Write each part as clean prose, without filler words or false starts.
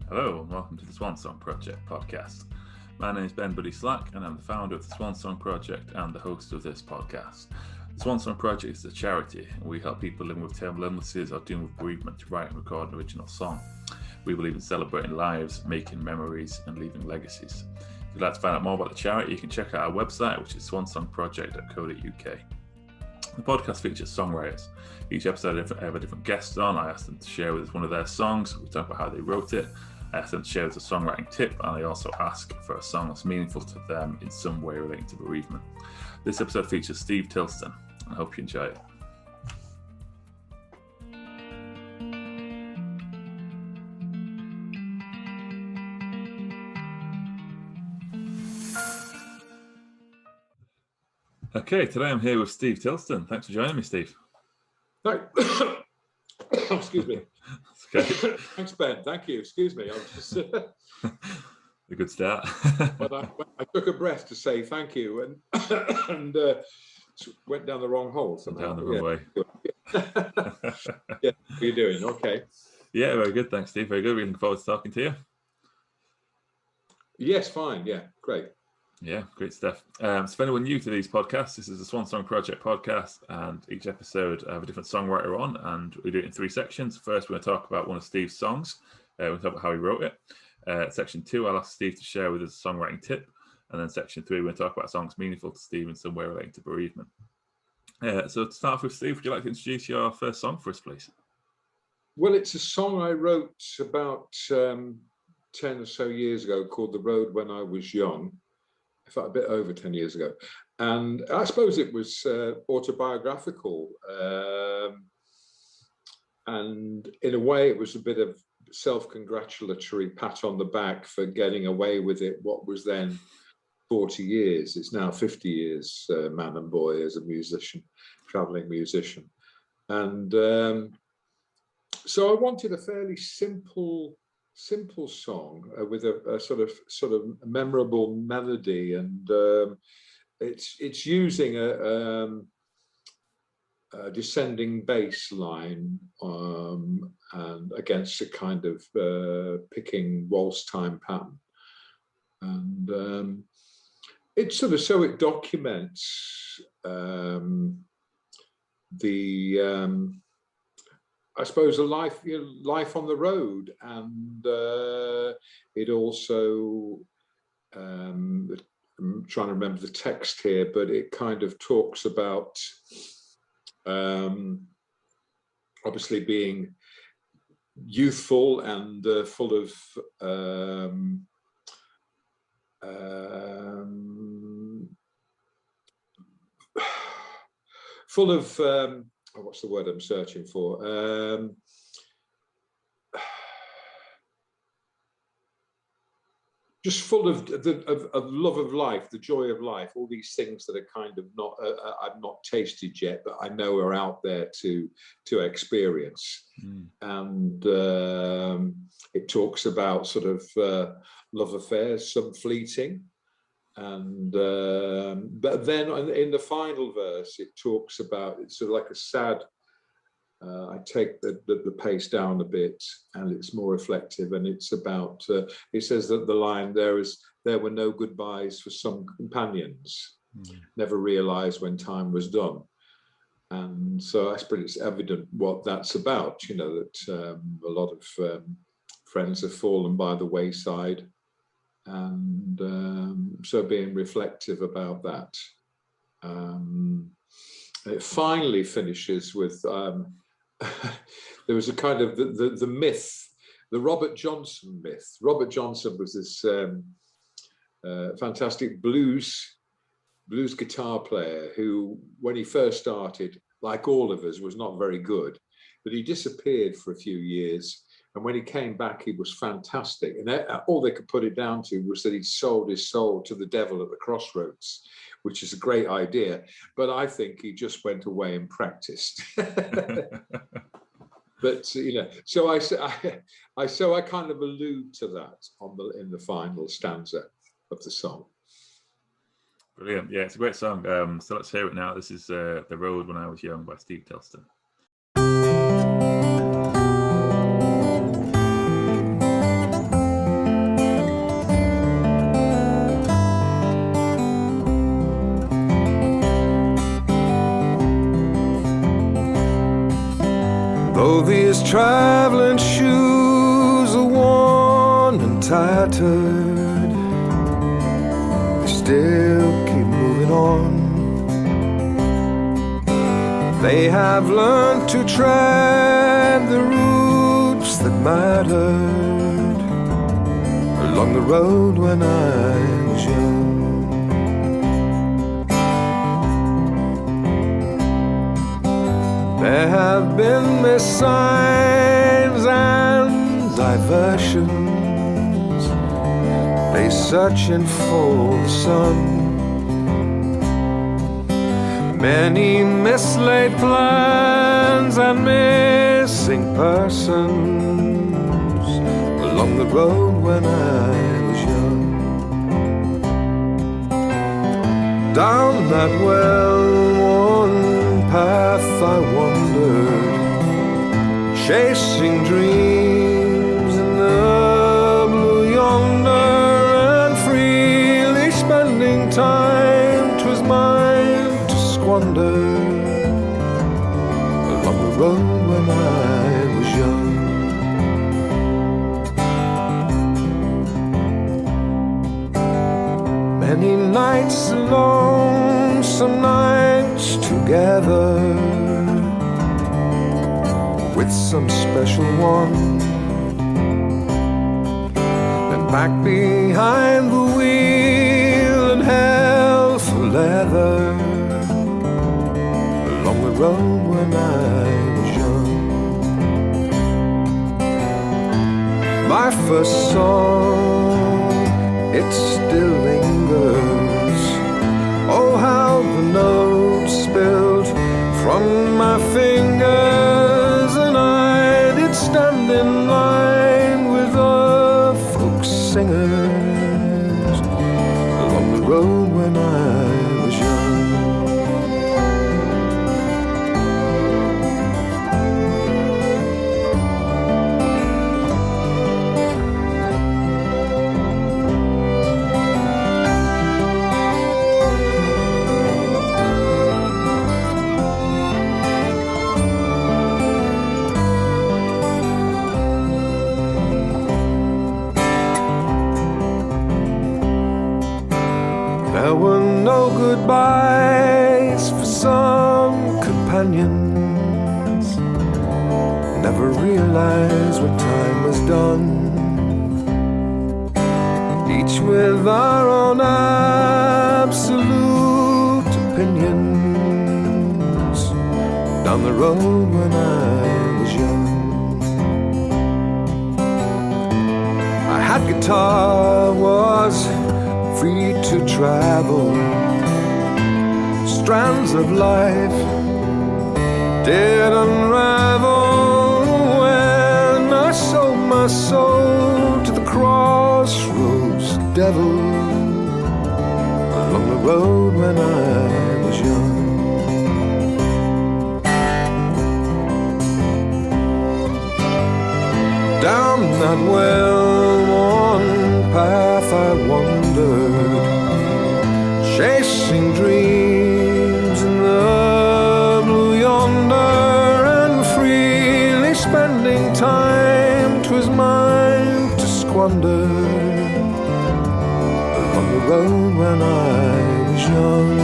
Hello and welcome to the Swan Song Project Podcast. My name is Ben Buddy Slack and I'm the founder of the Swan Song Project and the host of this podcast. The Swan Song Project is a charity and we help people living with terminal illnesses or dealing with bereavement to write and record an original song. We believe in celebrating lives, making memories and leaving legacies. If you'd like to find out more about the charity, you can check out our website, which is swansongproject.co.uk. The podcast features songwriters. Each episode I have a different guest on. I ask them to share with us one of their songs. We talk about how they wrote it. I ask them to share with us a songwriting tip, and I also ask for a song that's meaningful to them in some way relating to bereavement. This episode features Steve Tilston, and I hope you enjoy it. Okay, today I'm here with Steve Tilston. Thanks for joining me, Steve. Excuse me. Okay. Thanks, Ben. Thank you. Excuse me. I was just A good start. but I took a breath to say thank you and went down the wrong hole somehow. Down the wrong way. Yeah. How are you doing? Okay. Yeah, very good. Thanks, Steve. Very good. We're looking forward to talking to you. Yes, fine. Yeah, great. Yeah, great stuff. So for anyone new to these podcasts, this is the Swan Song Project Podcast, and each episode I have a different songwriter on, and we do it in three sections. First, we're going to talk about one of Steve's songs. We'll talk about how he wrote it. Section 2, I'll ask Steve to share with us a songwriting tip. And then section 3, we're going to talk about songs meaningful to Steve in some way relating to bereavement. So to start off with, Steve, would you like to introduce your first song for us, please? Well, it's a song I wrote about 10 or so years ago called The Road When I Was Young. In fact, a bit over 10 years ago. And I suppose it was autobiographical. And in a way, it was a bit of self-congratulatory pat on the back for getting away with it. What was then 40 years. It's now 50 years, man and boy, as a musician, traveling musician. And so I wanted a fairly simple song with a sort of memorable melody, and it's using a descending bass line and against a kind of picking waltz time pattern, and it sort of it documents I suppose a life on the road, and it also, I'm trying to remember the text here, but it kind of talks about obviously being youthful and full of what's the word I'm searching for? Just full of love of life, the joy of life, all these things that are kind of not I've not tasted yet, but I know are out there to experience. And it talks about sort of love affairs, some fleeting. And but then in the final verse, it talks about, it's sort of like a sad, I take the pace down a bit, and it's more reflective, and it's about, it says that the line, there were no goodbyes for some companions, never realized when time was done. And so I suppose it's evident what that's about, that a lot of friends have fallen by the wayside. And so being reflective about that. It finally finishes with, there was a kind of the myth, the Robert Johnson myth. Robert Johnson was this fantastic blues guitar player who, when he first started, like all of us, was not very good, but he disappeared for a few years. And when he came back, he was fantastic. And all they could put it down to was that he sold his soul to the devil at the crossroads, which is a great idea. But I think he just went away and practiced. But, so I kind of allude to that in the final stanza of the song. Brilliant. Yeah, it's a great song. So let's hear it now. This is The Road When I Was Young by Steve Tilston. Though these traveling shoes are worn and tattered, they still keep moving on. They have learned to tread the routes that mattered along the road when I was young. There have been missigns and diversions, they searching for the sun. Many mislaid plans and missing persons along the road when I was young. Down that well-worn path I wandered, chasing dreams in the blue yonder, and freely spending time 'twas mine to squander along the road when I was young. Many nights alone, some nights together with some special one, then back behind the wheel and hell for leather along the road when I was young. My first song, it still lingers. Oh, how the notes spilled from my fingers, and I did stand in line with the folk singers along the road when I was young. There were no goodbyes for some companions, never realized when time was done, each with our own absolute opinions down the road when I was young. I had guitar, was free to travel, strands of life did unravel when I sold my soul to the crossroads devil along the road when I was young. Down that well-worn path I wandered, chasing dreams in the blue yonder, and freely spending time 'twas mine to squander along the road when I was young.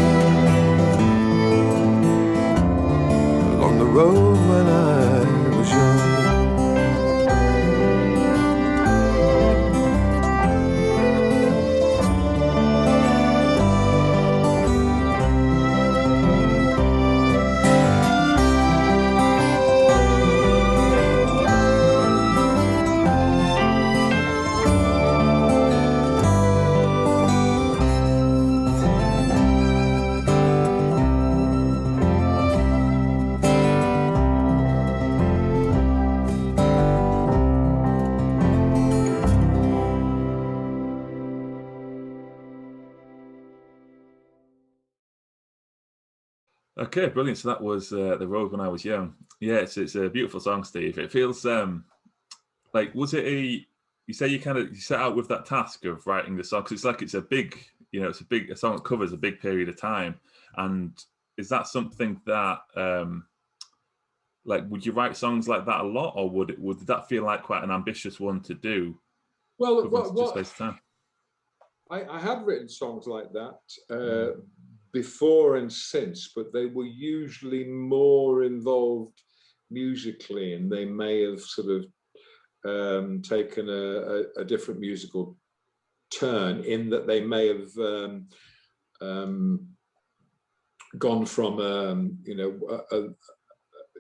Along the road when I was young. Okay, brilliant. So that was The Road When I Was Young. Yeah, it's a beautiful song, Steve. It feels like, was it you say you set out with that task of writing the song, because it's like it's a big, it's a song that covers a big period of time. And is that something that like, would you write songs like that a lot, or would that feel like quite an ambitious one to do? Well, I have written songs like that before and since, but they were usually more involved musically, and they may have sort of taken a different musical turn, in that they may have gone from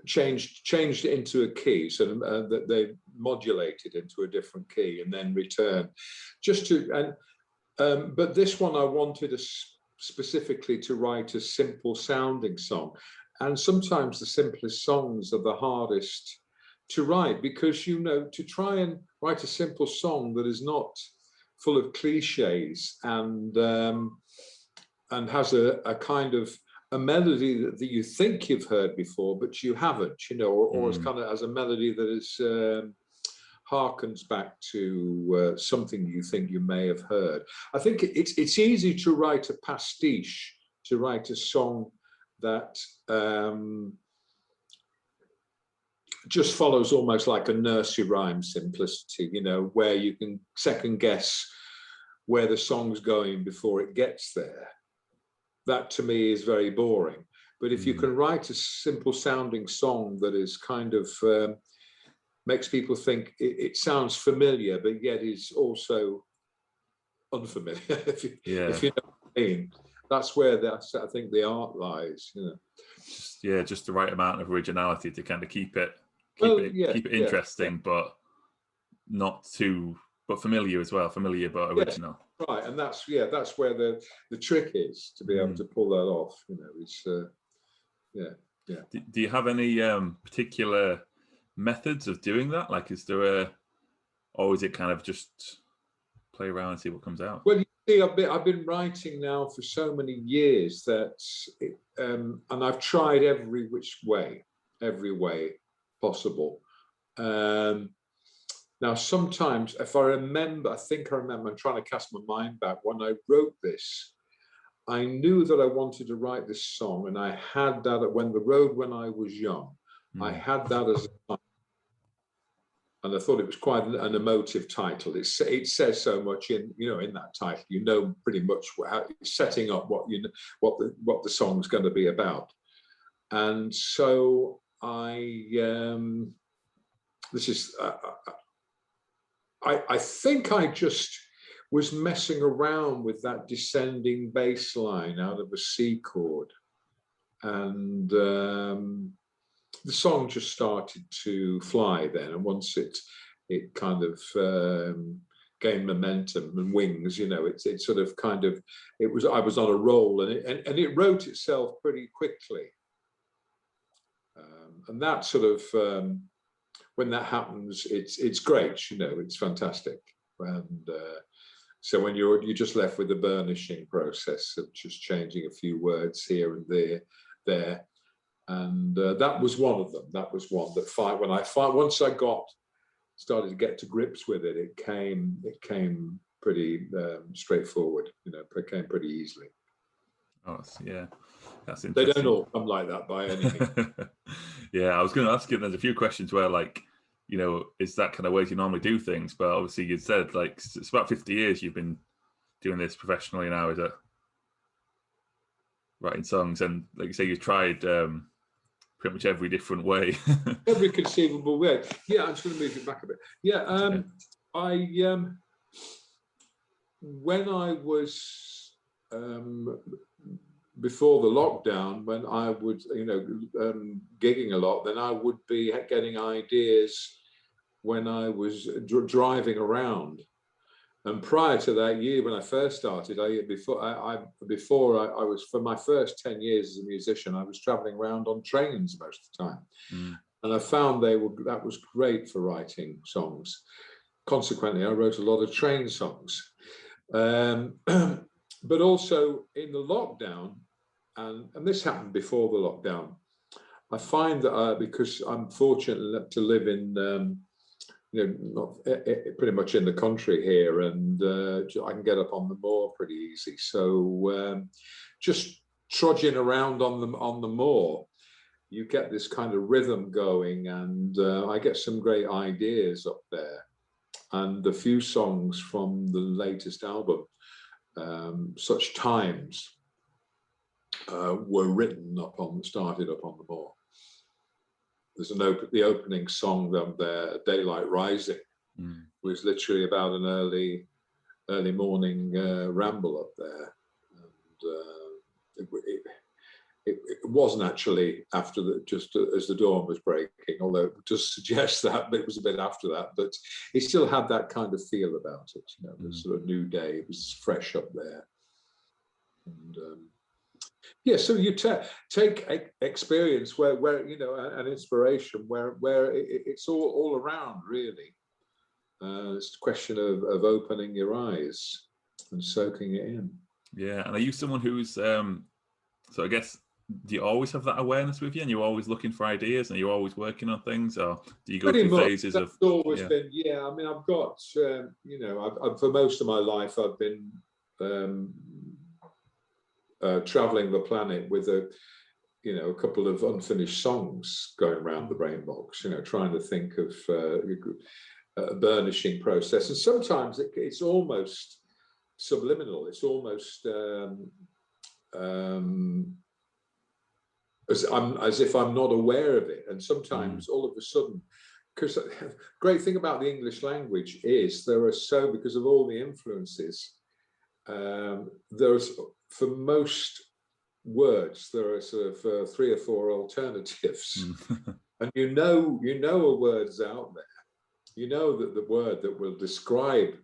changed into a key, so that they modulated into a different key and then returned, but this one I wanted specifically to write a simple sounding song, and sometimes the simplest songs are the hardest to write, because to try and write a simple song that is not full of cliches and has a kind of a melody that you think you've heard before but you haven't, or it's kind of as a melody that is harkens back to something you think you may have heard. I think it's easy to write a pastiche, to write a song that just follows almost like a nursery rhyme simplicity, where you can second guess where the song's going before it gets there. That to me is very boring. But if you can write a simple sounding song that is kind of makes people think it sounds familiar, but yet is also unfamiliar, if you know what I mean. That's where I think the art lies, Just the right amount of originality to kind of keep it interesting, but not too, but familiar as well, familiar but original. Yes, right, and that's where the trick is, to be able to pull that off. Do you have any particular methods of doing that? Like, is there or is it kind of just play around and see what comes out? Well, you see, I've been writing now for so many years that, and I've tried every way possible. Now, sometimes, if I remember, I'm trying to cast my mind back. When I wrote this, I knew that I wanted to write this song, and I had that when I was young. I had that as a title, and I thought it was quite an emotive title. It says so much in that title. Pretty much how it's setting up what the song's going to be about. And so I think I just was messing around with that descending bass line out of a C chord, and the song just started to fly then. And once it kind of gained momentum and wings, it sort of kind of I was on a roll, and it wrote itself pretty quickly, and that sort of. When that happens, it's great, it's fantastic. And so when you're just left with the burnishing process of just changing a few words here and there, and that was one of them. That was one that once I started to get to grips with it, it came pretty straightforward. It came pretty easily. Oh, yeah. That's interesting. They don't all come like that by any means. Yeah, I was going to ask you, there's a few questions where, like, is that kind of way you normally do things? But obviously you said, like, it's about 50 years you've been doing this professionally now, is it? Writing songs, and like you say, you've tried pretty much every different way. Every conceivable way. Yeah, I'm just going to move it back a bit. Yeah, when I was... before the lockdown, when I would, gigging a lot, then I would be getting ideas when I was driving around. And prior to that year, when I first started, before I was, for my first 10 years as a musician, I was traveling around on trains most of the time. And I found that was great for writing songs. Consequently, I wrote a lot of train songs. But also in the lockdown, and this happened before the lockdown, I find that because I'm fortunate enough to live in, pretty much in the country here, and I can get up on the moor pretty easy. So just trudging around on the moor you get this kind of rhythm going, and I get some great ideas up there. And the few songs from the latest album, Such Times, were started up on the moor. There's the opening song down there, Daylight Rising, was literally about an early morning ramble up there. And it wasn't actually after just as the dawn was breaking, although it does suggest that, but it was a bit after that. But it still had that kind of feel about it, you know, the sort of new day. It was fresh up there. And yeah, so you take experience where you know, an inspiration where it's all around, really. It's a question of opening your eyes and soaking it in. Yeah, and are you someone who's so I guess, do you always have that awareness with you, and you're always looking for ideas, and you're always working on things, or do you go Pretty through much, phases that's of? Always been, yeah. I mean, I've got you know, I've for most of my life I've been traveling the planet with a couple of unfinished songs going around the brain box, you know, trying to think of a burnishing process. And sometimes it's almost subliminal. It's almost as if I'm not aware of it. And sometimes all of a sudden, because the great thing about the English language is because of all the influences, there's, for most words, there are sort of 3 or 4 alternatives. And you know a word's out there. You know that the word that will describe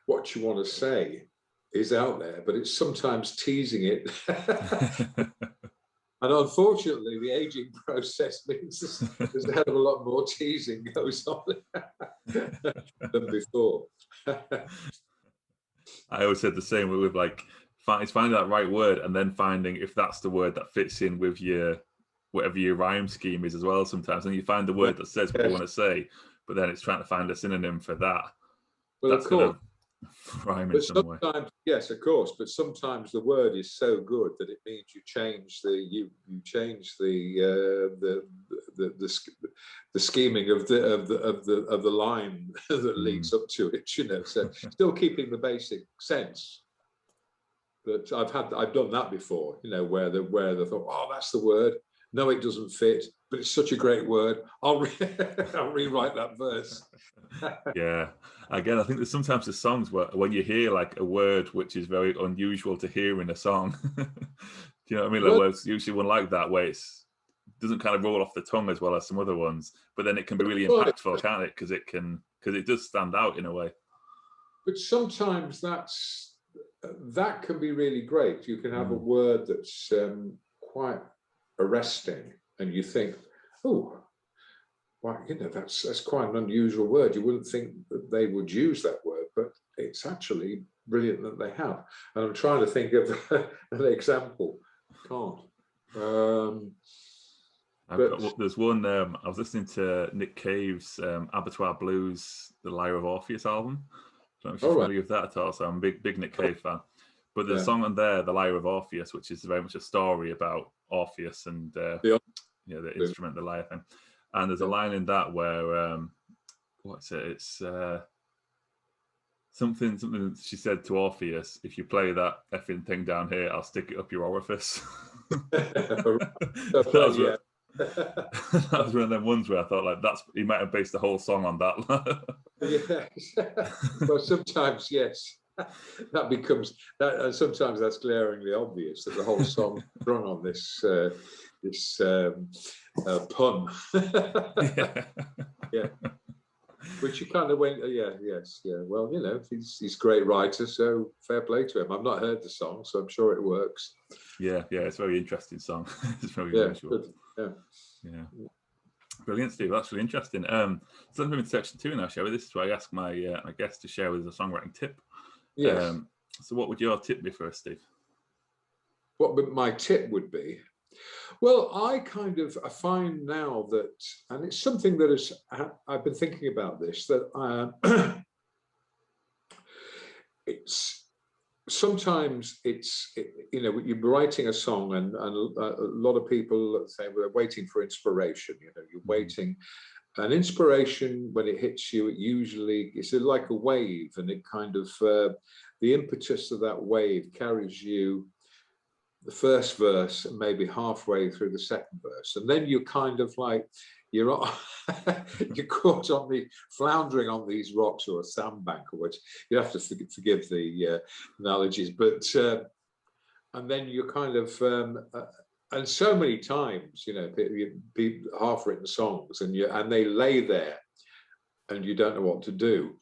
what you want to say is out there, but it's sometimes teasing it. And unfortunately, the aging process means there's a hell of a lot more teasing goes on than before. I always said the same with like, it's finding that right word, and then finding if that's the word that fits in with whatever your rhyme scheme is as well sometimes. And you find the word that says what you want to say, but then it's trying to find a synonym for that. Well, that's of course. Rhyme in some way. Yes, of course, but sometimes the word is so good that it means you change the scheming of the line that leads up to it. You know, so still keeping the basic sense. But I've done that before. You know, where they thought, oh, that's the word. No, it doesn't fit, but it's such a great word. I'll rewrite that verse. Yeah. Again, I think there's sometimes the songs where when you hear like a word which is very unusual to hear in a song, do you know what I mean? Like, well, it's usually one like that where it doesn't kind of roll off the tongue as well as some other ones, but then it can be really impactful, can't it? Because it does stand out in a way. But sometimes that can be really great. You can have a word that's quite arresting, and you think, oh, well, you know, that's quite an unusual word. You wouldn't think that they would use that word, but it's actually brilliant that they have. And I'm trying to think of an example. Can't. There's one. I was listening to Nick Cave's Abattoir Blues, the Lyre of Orpheus album. I don't know if you're familiar with that at all. So I'm a big Nick Cave fan. But there's a song on there, The Lyre of Orpheus, which is very much a story about Orpheus and the instrument, the lyre thing. And there's a line in that where, what's it? It's something she said to Orpheus, if you play that effing thing down here, I'll stick it up your orifice. That was one of them ones where I thought, like, he might have based the whole song on that. Yes. Well, sometimes, yes. That becomes that, and sometimes that's glaringly obvious that the whole song run on this pun. Yeah. Which you kind of went, yes. Well, you know, he's a great writer, so fair play to him. I've not heard the song, so I'm sure it works. Yeah, it's a very interesting song. It's very unusual. Good. Yeah. Brilliant, Steve. That's really interesting. So let's move into section 2 now, shall we? This is where I ask my guests to share with us a songwriting tip. Yes. So what would your tip be for us, Steve? What my tip would be? Well, I find now that, and it's something that I've been thinking about this, that sometimes you're writing a song, and a lot of people say we're waiting for inspiration. You're waiting. An inspiration, when it hits you, it's like a wave, and it kind of the impetus of that wave carries you the first verse and maybe halfway through the second verse, and then you're kind of like you're caught floundering on these rocks or a sandbank, or which you have to forgive the analogies, but and then you're kind of and so many times, people half-written songs, and they lay there, and you don't know what to do.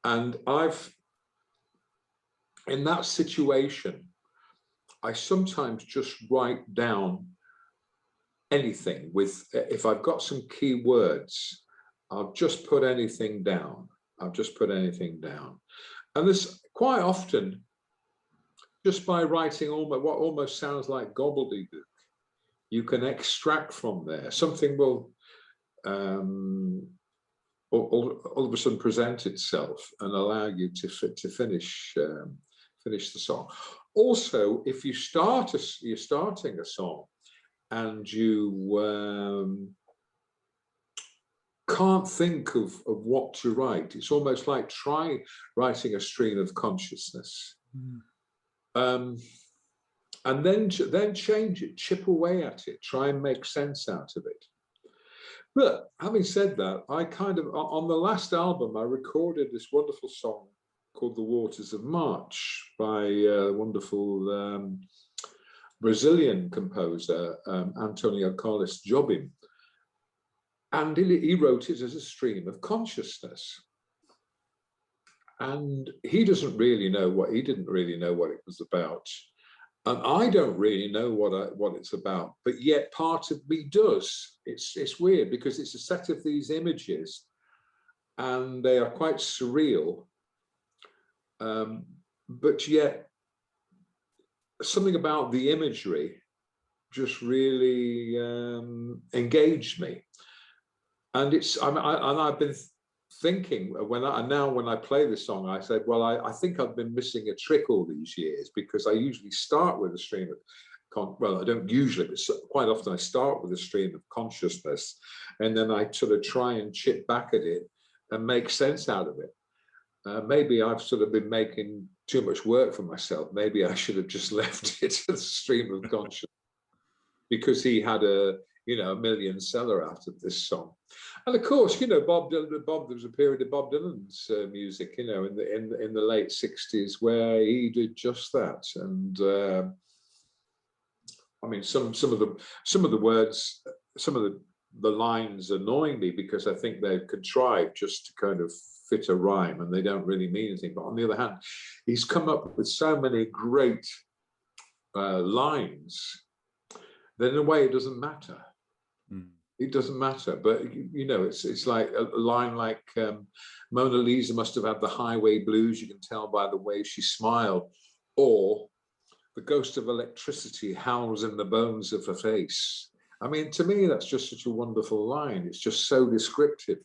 And in that situation, I sometimes just write down anything if I've got some key words, I'll just put anything down. And this quite often, just by writing what almost sounds like gobbledygook, you can extract from there. Something will all of a sudden present itself and allow you to finish the song. Also, if you're starting a song and you can't think of what to write, it's almost like try writing a stream of consciousness. And then change it, chip away at it, try and make sense out of it. But having said that, I kind of, on the last album, I recorded this wonderful song called The Waters of March by a wonderful Brazilian composer, Antonio Carlos Jobim. And he wrote it as a stream of consciousness. And he didn't really know what it was about. And I don't really know what it's about, but yet part of me does. It's weird because it's a set of these images, and they are quite surreal. But yet something about the imagery just really engaged me. And I've been thinking when I play this song, I said, well, I think I've been missing a trick all these years, because I usually start with a stream of I don't usually, but quite often I start with a stream of consciousness, and then I sort of try and chip back at it and make sense out of it. Maybe I've sort of been making too much work for myself. Maybe I should have just left it as a stream of consciousness, because he had a million seller out of this song. And of course, Bob Dylan. There was a period of Bob Dylan's music, in the late '60s, where he did just that. And I mean, some of the words, some of the lines annoy me because I think they've contrived just to kind of fit a rhyme, and they don't really mean anything. But on the other hand, he's come up with so many great lines that in a way it doesn't matter. It doesn't matter, but it's like a line like Mona Lisa must have had the highway blues, you can tell by the way she smiled, or the ghost of electricity howls in the bones of her face. I mean, to me, that's just such a wonderful line. It's just so descriptive.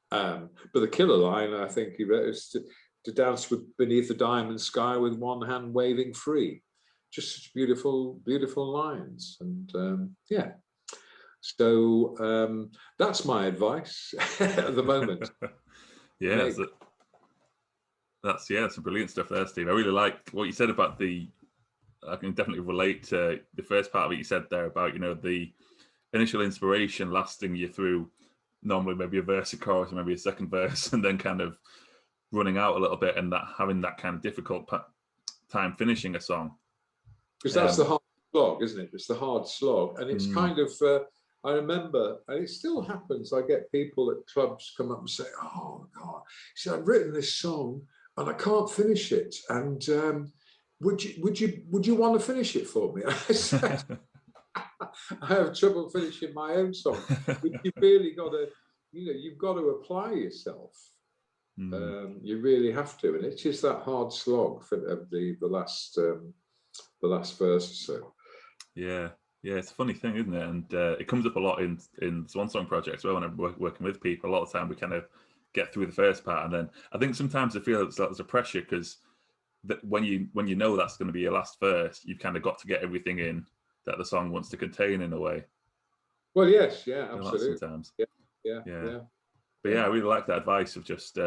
But the killer line, I think, is to dance beneath the diamond sky with one hand waving free. Just such beautiful, beautiful lines, and yeah. So that's my advice at the moment. Yeah, that's some brilliant stuff there, Steve. I really like what you said about I can definitely relate to the first part of it you said there about, the initial inspiration lasting you through normally maybe a verse, a chorus, or maybe a second verse, and then kind of running out a little bit, and that having that kind of difficult time finishing a song. Because that's the hard slog, isn't it? It's the hard slog. And it's kind of... I remember, and it still happens, I get people at clubs come up and say, oh, God, I've written this song and I can't finish it. And would you want to finish it for me? I said, I have trouble finishing my own song. But you've really got to, you've got to apply yourself. You really have to. And it's just that hard slog for the last verse or so. Yeah. Yeah, it's a funny thing, isn't it? And it comes up a lot in the Swan Song Project as well. When I'm working with people, a lot of the time we kind of get through the first part, and then I think sometimes I feel there's a pressure because that when you know that's going to be your last verse, you've kind of got to get everything in that the song wants to contain in a way. Well, yes, yeah, absolutely. Sometimes. Yeah. But yeah, I really like that advice of just.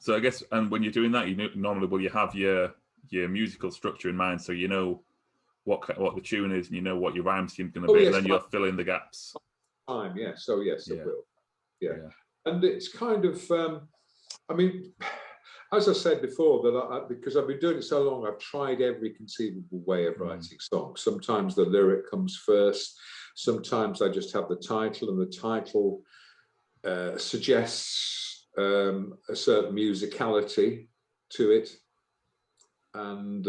So I guess, and when you're doing that, normally you have your musical structure in mind, so you know what the tune is, and you know what your rhyme scheme's going to be, and then you'll fill in the gaps. Time, yes. So yes, it will. Yeah, and it's kind of. I mean, as I said before, that because I've been doing it so long, I've tried every conceivable way of writing songs. Sometimes the lyric comes first. Sometimes I just have the title, and the title suggests a certain musicality to it. And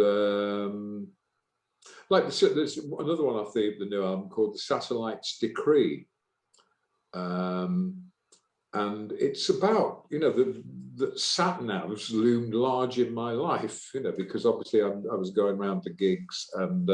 like there's another one off the new album called The Satellite's Decree. And it's about, that sat-navs loomed large in my life, because obviously I was going around to gigs, and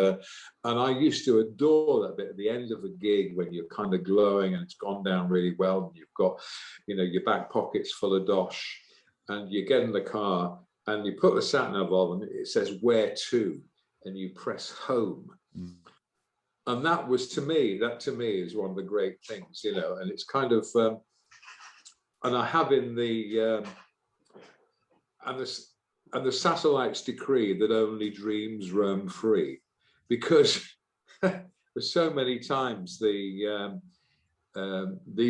I used to adore that bit at the end of a gig when you're kind of glowing and it's gone down really well, and you've got, your back pockets full of dosh, and you get in the car and you put the sat-nav on and it says where to, and you press home. And that to me is one of the great things, and it's kind of, and I have in the and the satellite's decree that only dreams roam free, because there's so many times these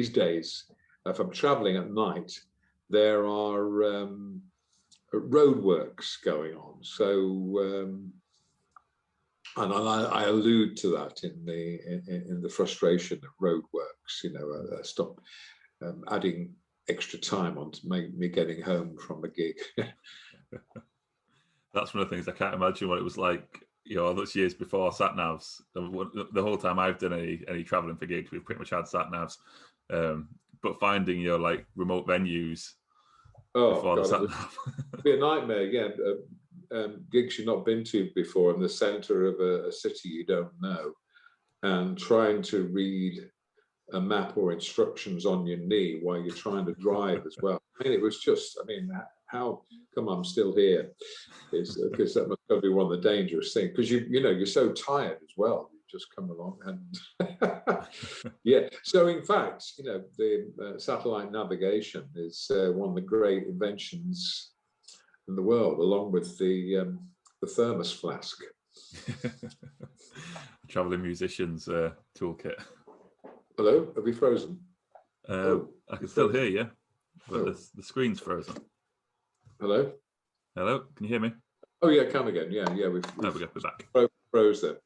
days, if I'm traveling at night, there are roadworks going on. So and I allude to that in the frustration of roadworks. Stop adding extra time on to make me getting home from a gig. That's one of the things I can't imagine what it was like, all those years before sat-navs. The whole time I've done any traveling for gigs, we've pretty much had sat-navs. But finding your remote venues before the sat-nav. It'd be a nightmare, yeah. Gigs you've not been to before in the centre of a city you don't know, and trying to read a map or instructions on your knee while you're trying to drive as well. It was just, how come I'm still here? Because that must be one of the dangerous things, because you're so tired as well. You just come along and yeah. So in fact, the satellite navigation is one of the great inventions in the world, along with the thermos flask. Traveling musician's toolkit. Hello, have we frozen? I can still hear you, but the screen's frozen. Hello? Hello, can you hear me? Oh yeah, come again. Yeah, we're back. Froze there.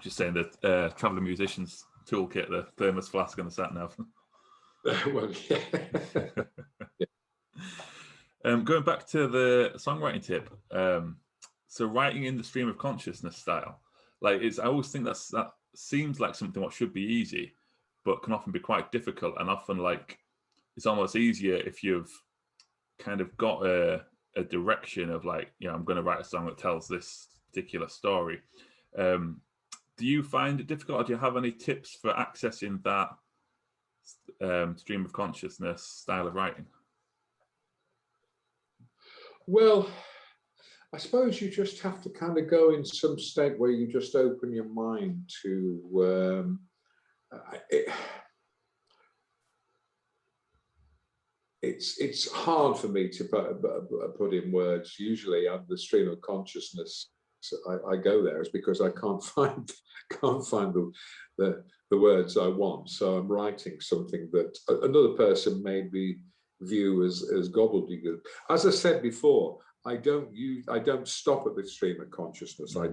Just saying that traveling musician's toolkit, the thermos flask and the sat-nav. Well, yeah. Going back to the songwriting tip, so writing in the stream of consciousness style, I always think that seems like something what should be easy, but can often be quite difficult, and often it's almost easier if you've kind of got a direction of I'm going to write a song that tells this particular story. Do you find it difficult, or do you have any tips for accessing that stream of consciousness style of writing? Well, I suppose you just have to kind of go in some state where you just open your mind to it's hard for me to put in words. Usually on the stream of consciousness, I go there is because I can't find the words I want. So I'm writing something that another person maybe view as gobbledygook. As I said before, I don't stop at the stream of consciousness. I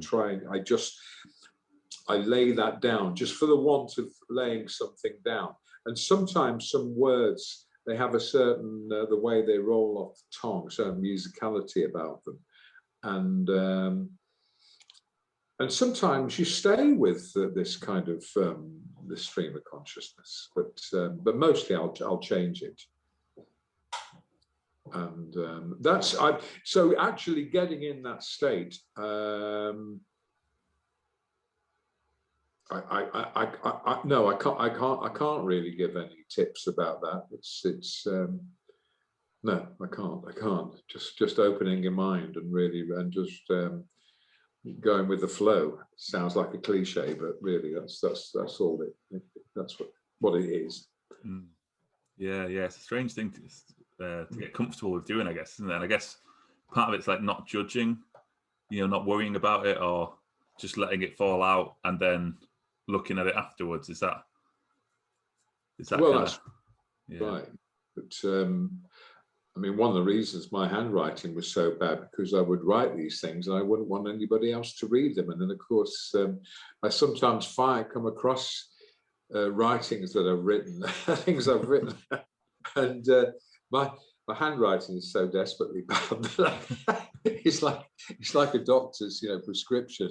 lay that down just for the want of laying something down. And sometimes some words, they have a certain, the way they roll off the tongue, certain musicality about them. And sometimes you stay with this kind of this stream of consciousness, but mostly I'll change it. And so actually getting in that state. I can't really give any tips about that. No, I can't. Just opening your mind and really, and just going with the flow. Sounds like a cliche, but really, that's all that's what it is. Mm. Yeah, it's a strange thing to get comfortable with doing, I guess, isn't it? And I guess part of it's like not judging, not worrying about it, or just letting it fall out and then looking at it afterwards. Is that well, kinda, that's right. But I mean, one of the reasons my handwriting was so bad, because I would write these things and I wouldn't want anybody else to read them. And then, of course, I sometimes come across writings that I've written, things I've written, and my handwriting is so desperately bad that it's like a doctor's, prescription.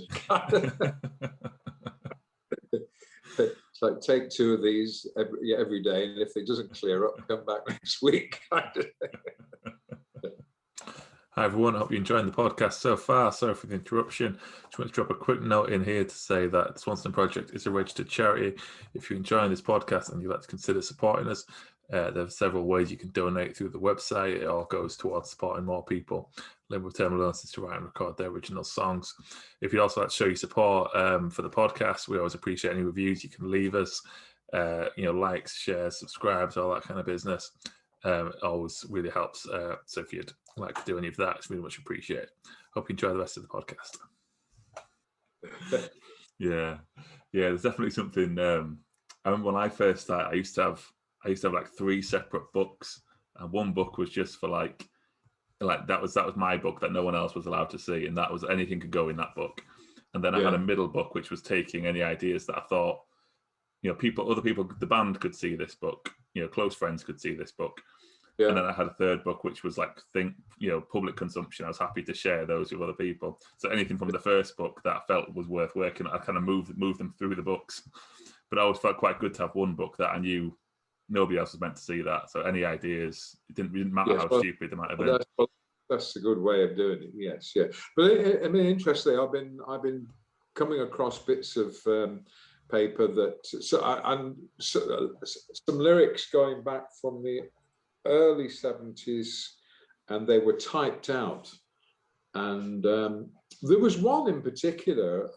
It's like, take 2 of these every day, and if it doesn't clear up, come back next week. Hi everyone, I hope you're enjoying the podcast so far. Sorry for the interruption. Just want to drop a quick note in here to say that the Swan Song Project is a registered charity. If you're enjoying this podcast and you'd like to consider supporting us, there are several ways you can donate through the website. It all goes towards supporting more people living with terminal illnesses to write and record their original songs. If you'd also like to show your support for the podcast, we always appreciate any reviews you can leave us. Likes, shares, subscribes, all that kind of business. Always really helps. So if you'd like to do any of that, it's really much appreciated. Hope you enjoy the rest of the podcast. Yeah, there's definitely something. I remember when I first started, I used to have like 3 separate books, and one book was just for like that was my book that no one else was allowed to see, and that was anything could go in that book. And then I had a middle book which was taking any ideas that I thought, other people, the band could see this book, close friends could see this book. And then I had a third book which was like public consumption. I was happy to share those with other people. So anything from the first book that I felt was worth working on, I kind of moved them through the books. But I always felt quite good to have one book that I knew nobody else was meant to see that. So any ideas, it didn't matter how stupid they might have been. That's a good way of doing it. Yes, yeah. But I mean, interestingly, I've been coming across bits of paper that some lyrics going back from the early 70s, and they were typed out. And there was one in particular,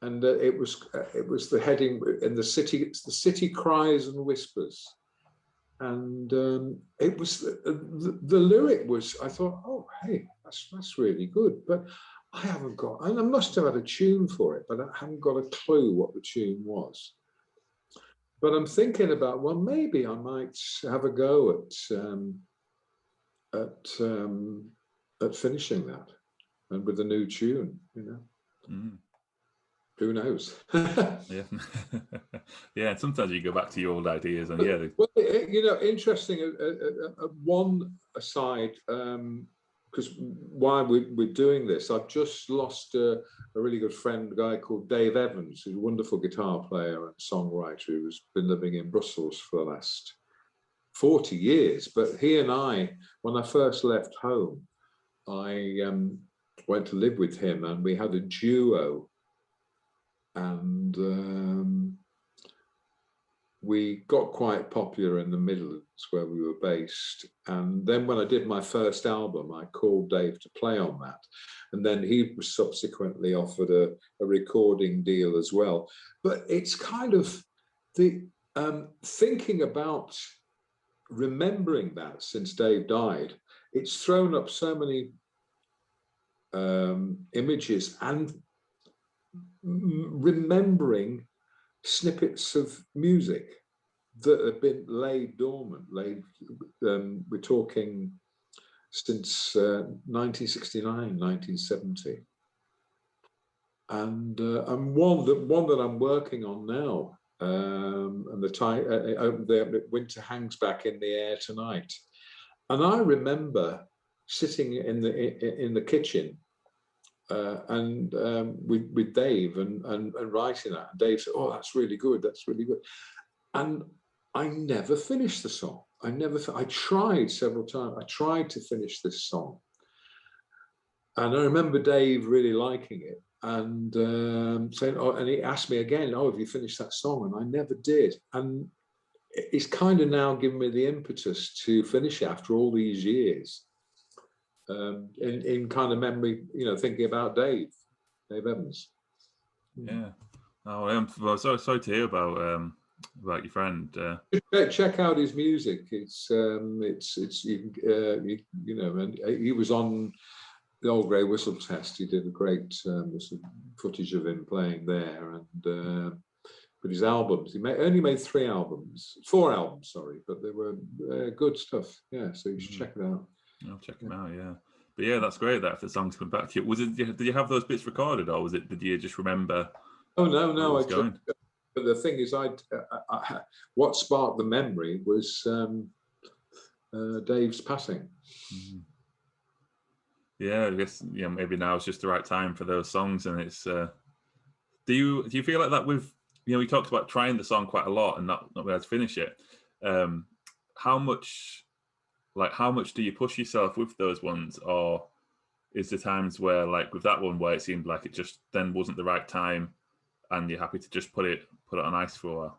and it was the heading in the city. It's the city cries and whispers. And it was the lyric was, I thought, oh, hey, that's really good. But I haven't got, and I must have had a tune for it, but I haven't got a clue what the tune was. But I'm thinking about, well, maybe I might have a go at finishing that, and with a new tune, Mm. Who knows? Yeah, and sometimes you go back to your old ideas, and interesting. One aside, because while we're doing this, I've just lost a really good friend, a guy called Dave Evans, who's a wonderful guitar player and songwriter who's been living in Brussels for the last 40 years. But he and I, when I first left home, I went to live with him, and we had a duo. And we got quite popular in the Midlands where we were based. And then when I did my first album, I called Dave to play on that. And then he was subsequently offered a recording deal as well. But it's kind of the thinking about remembering that since Dave died, it's thrown up so many images and remembering snippets of music that have been laid dormant. We're talking since 1969, 1970, and one that I'm working on now. And the winter hangs back in the air tonight, and I remember sitting in the kitchen. With Dave and writing that, and Dave said, "Oh, that's really good. That's really good." And I never finished the song. I tried several times. I tried to finish this song, and I remember Dave really liking it and saying, "Oh," and he asked me again, "Oh, have you finished that song?" And I never did. And it's kind of now given me the impetus to finish after all these years. In kind of memory, thinking about Dave Evans. Yeah. Oh, I'm so sorry to hear about your friend. Check out his music. It's and he was on the Old Grey Whistle Test. He did a great footage of him playing there, and but his albums, he only made 4 albums, sorry, but they were good stuff. Yeah, so you should check it out. I'll check them out. Yeah, but yeah, that's great. That if the song's coming back to you, did you have those bits recorded, or did you just remember? Oh no, but the thing is, what sparked the memory was Dave's passing. Mm-hmm. Yeah, I guess maybe now it's just the right time for those songs, and it's. Do you feel like that with we talked about trying the song quite a lot and not being able to finish it. How much do you push yourself with those ones, or is there times where, like with that one, where it seemed like it just then wasn't the right time, and you're happy to just put it on ice for a while?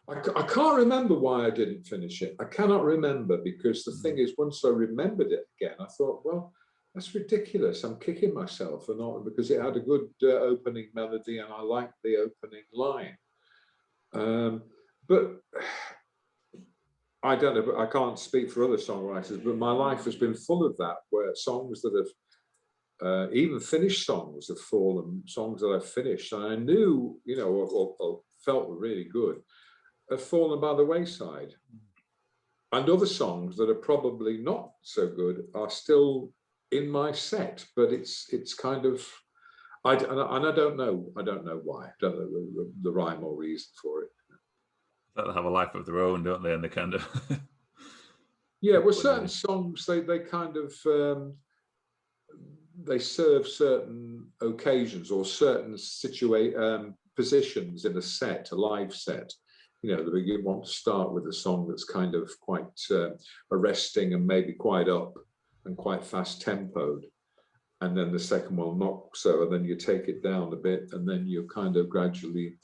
I can't remember why I didn't finish it. I cannot remember, because the thing is, once I remembered it again, I thought, well, that's ridiculous. I'm kicking myself, and not because it had a good opening melody, and I liked the opening line. But I don't know. But I can't speak for other songwriters. But my life has been full of that, where songs that have even finished songs have fallen. Songs that I've finished, and I knew, or felt were really good, have fallen by the wayside. And other songs that are probably not so good are still in my set, but it's kind of, I don't know why. I don't know the rhyme or reason for it. They have a life of their own, don't they? And they kind of yeah. Well, certain songs they kind of they serve certain occasions or certain positions in a set, a live set. That you want to start with a song that's kind of quite arresting and maybe quite up and quite fast tempoed, and then the second one not so, and then you take it down a bit, and then you kind of gradually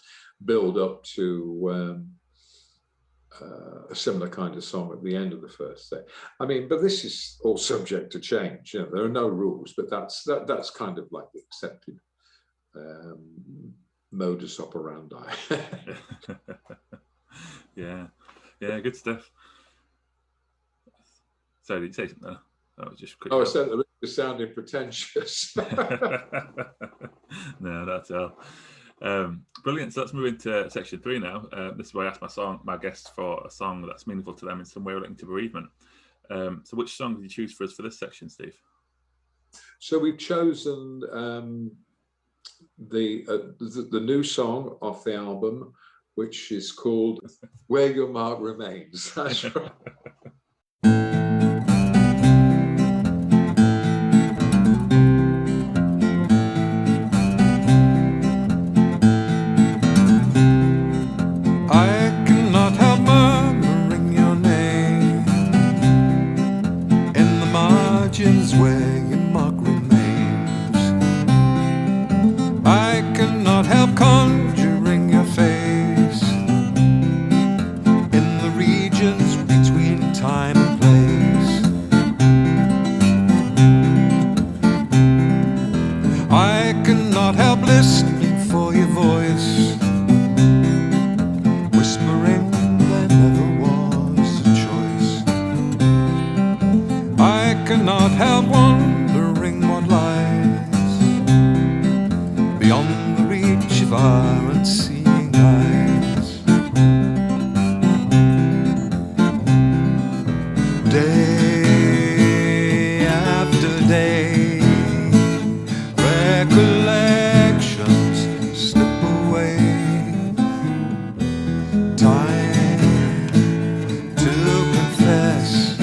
build up to a similar kind of song at the end of the first set. I mean, but this is all subject to change. There are no rules, but that's kind of like the accepted modus operandi. Yeah, good stuff. So did you say something? That was just quick. I said that it was sounding pretentious. No, that's all. Brilliant. So let's move into section 3 now. This is where I ask my guests for a song that's meaningful to them in some way relating to bereavement. So which song did you choose for us for this section, Steve? So we've chosen the new song off the album, which is called "Where Your Mark Remains." That's right. Where your mark remains, I cannot help conjuring your face in the regions between time and place. I cannot help listening for your voice, whispering there never was a choice. I cannot help wondering what lies beyond the reach of our unseeing eyes. Day after day, recollections slip away. Time to confess,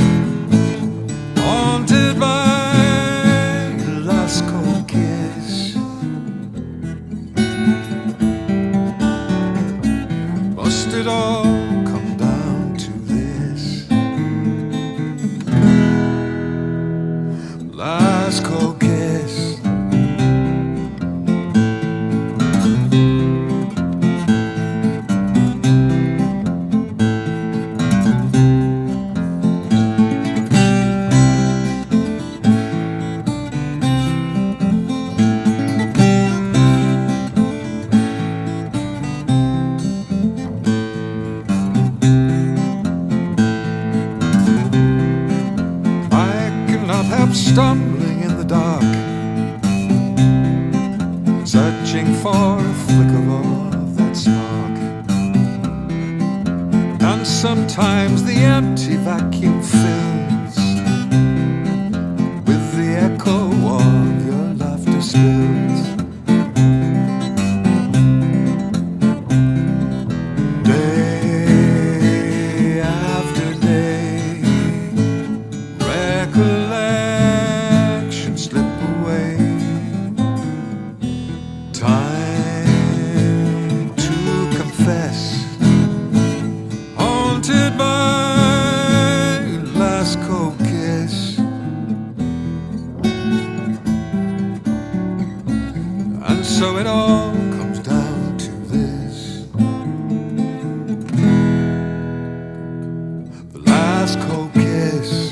haunted by the last cold kiss. Must it all come down to this? Last cold kiss. stumbling in the dark, searching for a flicker of that spark. And sometimes the empty vacuum fills with the echo of your laughter spills. Day after day, recollections slip away. Time to confess, haunted by last cold kiss. And so it all comes down to this: the last cold kiss.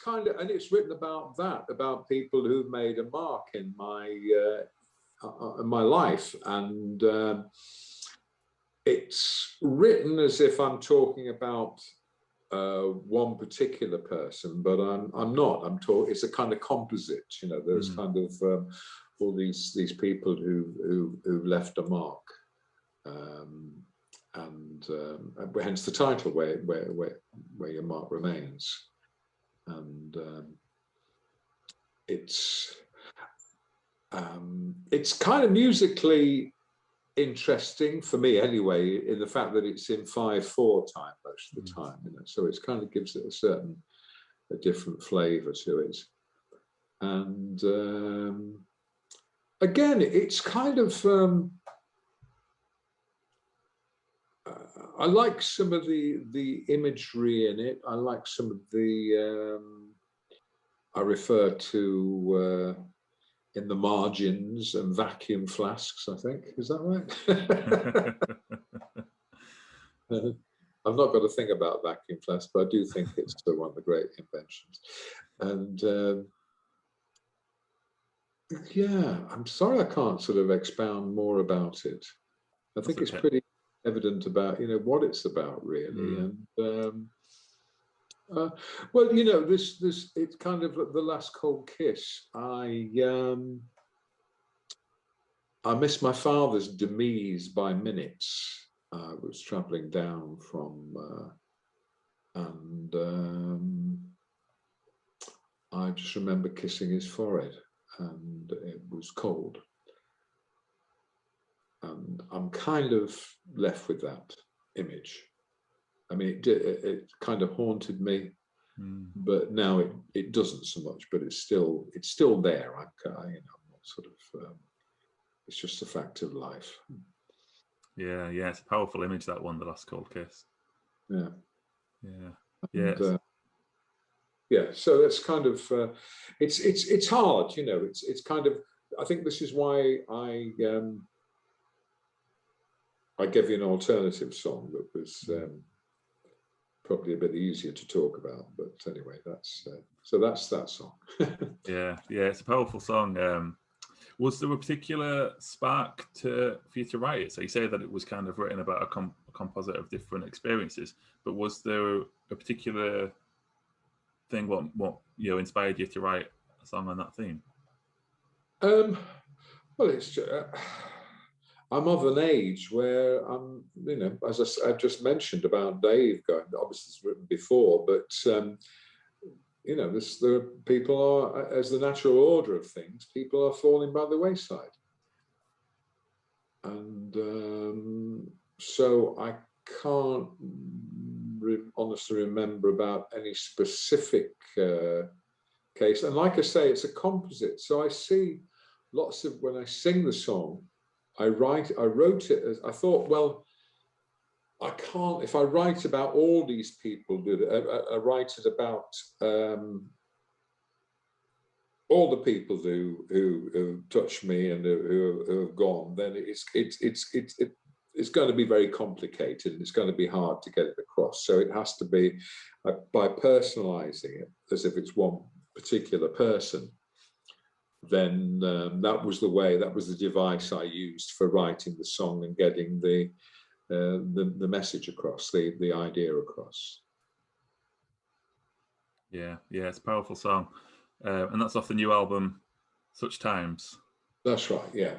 Kind of, and it's written about that, about people who've made a mark in my life, and it's written as if I'm talking about one particular person, but I'm not. I'm talking. It's a kind of composite. You know, there's kind of all these people who've left a mark, and hence the title, where your mark remains. And it's kind of musically interesting for me anyway, in the fact that it's in 5/4 time most of the time, you know. So it kind of gives it a different flavour to it. And again, it's kind of I like some of the imagery in it. I like some of the I refer to in the margins and vacuum flasks, I think. Is that right? I've not got a thing about vacuum flasks, but I do think it's one of the great inventions. And yeah, I'm sorry I can't sort of expound more about it. I think it's pretty evident about, you know, what it's about really. And well, you know, this it's kind of the last cold kiss. I missed my father's demise by minutes. I was traveling down from and I just remember kissing his forehead, and it was cold. And I'm kind of left with that image. I mean, it kind of haunted me, but now it doesn't so much. But it's still there. I'm not sort of. It's just a fact of life. Yeah, it's a powerful image, that one, the last cold kiss. Yeah. And, yeah. So that's kind of. It's hard, you know. It's kind of. I think this is why I gave you an alternative song that was probably a bit easier to talk about. But anyway, that's that song. yeah, it's a powerful song. Was there a particular spark for you to write it? So you say that it was kind of written about a composite of different experiences, but was there a particular thing what inspired you to write a song on that theme? Well, it's. I'm of an age where I'm, you know, as I've just mentioned about Dave going, obviously it's written before, but, you know, people are, as the natural order of things, people are falling by the wayside. And so I can't honestly remember about any specific case. And like I say, it's a composite. So I see lots of, when I sing the song, I wrote it as, I thought, well, I can't, if I write about all these people, I write it about all the people who touched me and who have gone, then it's going to be very complicated, and it's going to be hard to get it across. So it has to be by personalizing it as if it's one particular person. Then that was the device I used for writing the song and getting the message across, the idea across. Yeah, it's a powerful song. And that's off the new album, Such Times. That's right, yeah.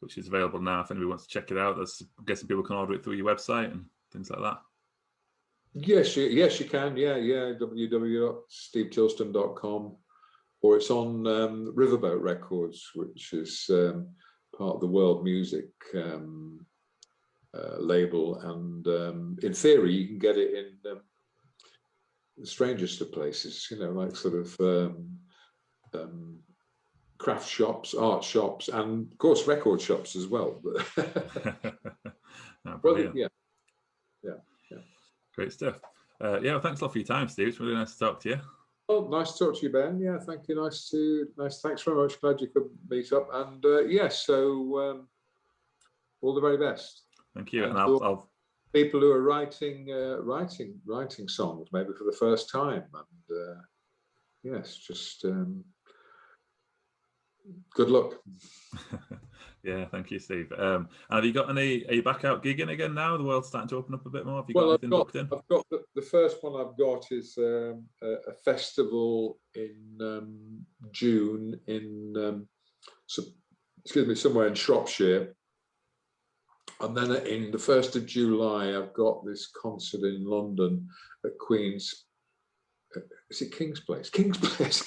Which is available now if anybody wants to check it out. I'm guessing people can order it through your website and things like that. Yes, you can. Yeah. www.stevetilston.com, or it's on Riverboat Records, which is part of the World Music label. And in theory, you can get it in the strangest of places, like sort of craft shops, art shops, and of course record shops as well. Brilliant. Yeah. Great stuff. Well, thanks a lot for your time, Steve. It's really nice to talk to you. Oh, nice to talk to you, Ben. Yeah, thank you. Nice. Thanks very much. Glad you could meet up. And so all the very best. Thank you. And I'll people who are writing songs maybe for the first time, and yes, just good luck. Yeah, thank you, Steve. And have you got are you back out gigging again now? The world's starting to open up a bit more. Have you got anything booked in? I've got the first one I've got is a festival in June in somewhere in Shropshire. And then in the 1st of July, I've got this concert in London at Queen's. Is it King's Place? King's Place,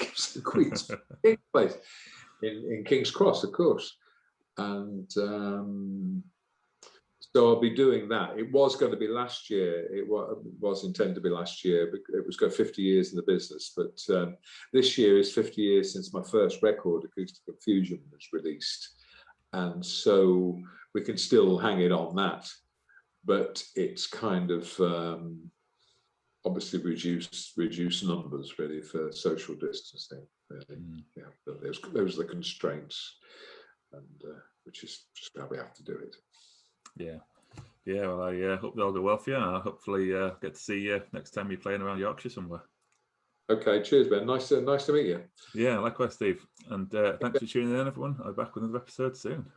Queen's King's Place in King's Cross, of course. And so I'll be doing that. It was going to be last year. It was intended to be last year. But it was going 50 years in the business. But this year is 50 years since my first record, Acoustic Confusion, was released. And so we can still hang it on that, but it's kind of obviously reduce numbers really for social distancing. Really, yeah. But those are the constraints, and which is just how we have to do it. Yeah. Well, I hope they all go well for you. And I'll hopefully get to see you next time you're playing around Yorkshire somewhere. Okay, cheers, Ben. Nice to meet you. Yeah, likewise, Steve. And thanks for tuning in, everyone. I'll be back with another episode soon.